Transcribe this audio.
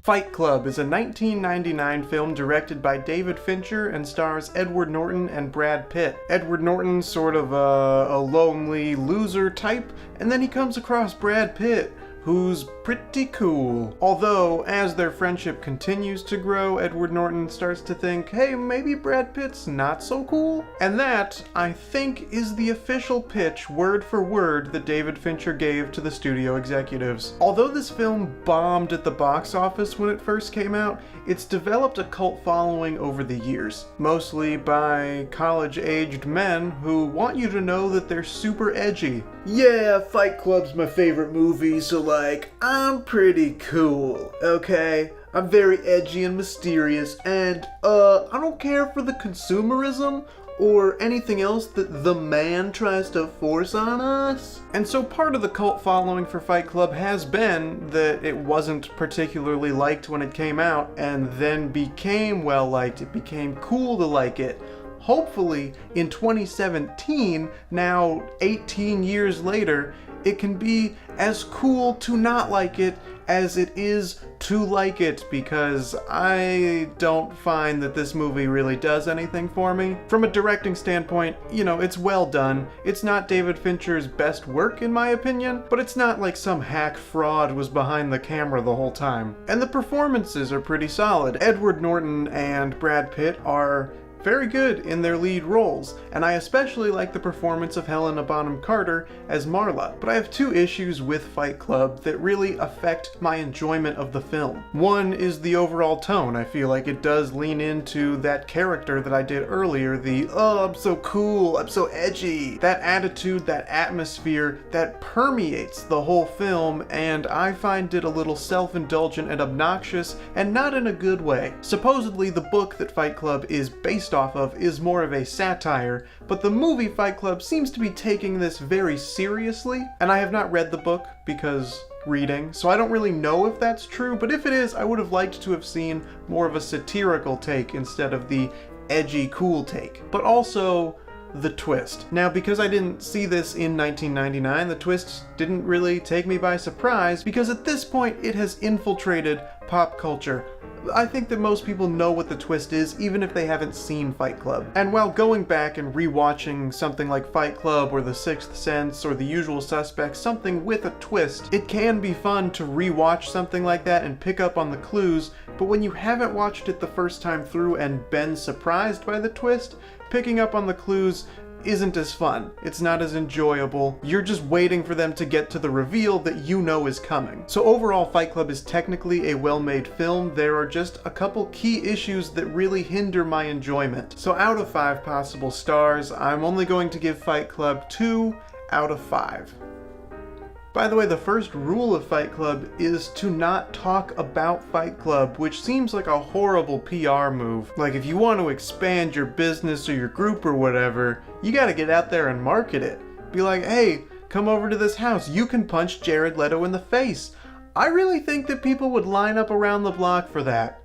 Fight Club is a 1999 film directed by David Fincher and stars Edward Norton and Brad Pitt. Edward Norton's sort of a lonely loser type, and then he comes across Brad Pitt, who's pretty cool. Although, as their friendship continues to grow, Edward Norton starts to think, hey, maybe Brad Pitt's not so cool? And that, I think, is the official pitch, word for word, that David Fincher gave to the studio executives. Although this film bombed at the box office when it first came out, it's developed a cult following over the years, mostly by college-aged men who want you to know that they're super edgy. Yeah, Fight Club's my favorite movie, so like, I'm pretty cool, okay? I'm very edgy and mysterious, and I don't care for the consumerism or anything else that the man tries to force on us. And so part of the cult following for Fight Club has been that it wasn't particularly liked when it came out, and then became well liked. It became cool to like it. Hopefully, in 2017, now 18 years later, it can be as cool to not like it as it is to like it, because I don't find that this movie really does anything for me. From a directing standpoint, you know, it's well done. It's not David Fincher's best work in my opinion, but it's not like some hack fraud was behind the camera the whole time. And the performances are pretty solid. Edward Norton and Brad Pitt are very good in their lead roles, and I especially like the performance of Helena Bonham Carter as Marla. But I have two issues with Fight Club that really affect my enjoyment of the film. One is the overall tone. I feel like it does lean into that character that I did earlier, the, oh, I'm so cool, I'm so edgy. That attitude, that atmosphere, that permeates the whole film, and I find it a little self-indulgent and obnoxious, and not in a good way. Supposedly, the book that Fight Club is based off of is more of a satire, but the movie Fight Club seems to be taking this very seriously, and I have not read the book because reading, so I don't really know if that's true, but if it is, I would have liked to have seen more of a satirical take instead of the edgy, cool take. But also, the twist. Now, because I didn't see this in 1999, the twist didn't really take me by surprise, because at this point it has infiltrated pop culture. I think that most people know what the twist is, even if they haven't seen Fight Club. And while going back and rewatching something like Fight Club or The Sixth Sense or The Usual Suspects, something with a twist, it can be fun to rewatch something like that and pick up on the clues, but when you haven't watched it the first time through and been surprised by the twist, picking up on the clues isn't as fun. It's not as enjoyable. You're just waiting for them to get to the reveal that you know is coming. So overall, Fight Club is technically a well-made film. There are just a couple key issues that really hinder my enjoyment. So out of 5 possible stars, I'm only going to give Fight Club 2 out of 5. By the way, the first rule of Fight Club is to not talk about Fight Club, which seems like a horrible PR move. Like, if you want to expand your business or your group or whatever, you gotta get out there and market it. Be like, hey, come over to this house, you can punch Jared Leto in the face. I really think that people would line up around the block for that.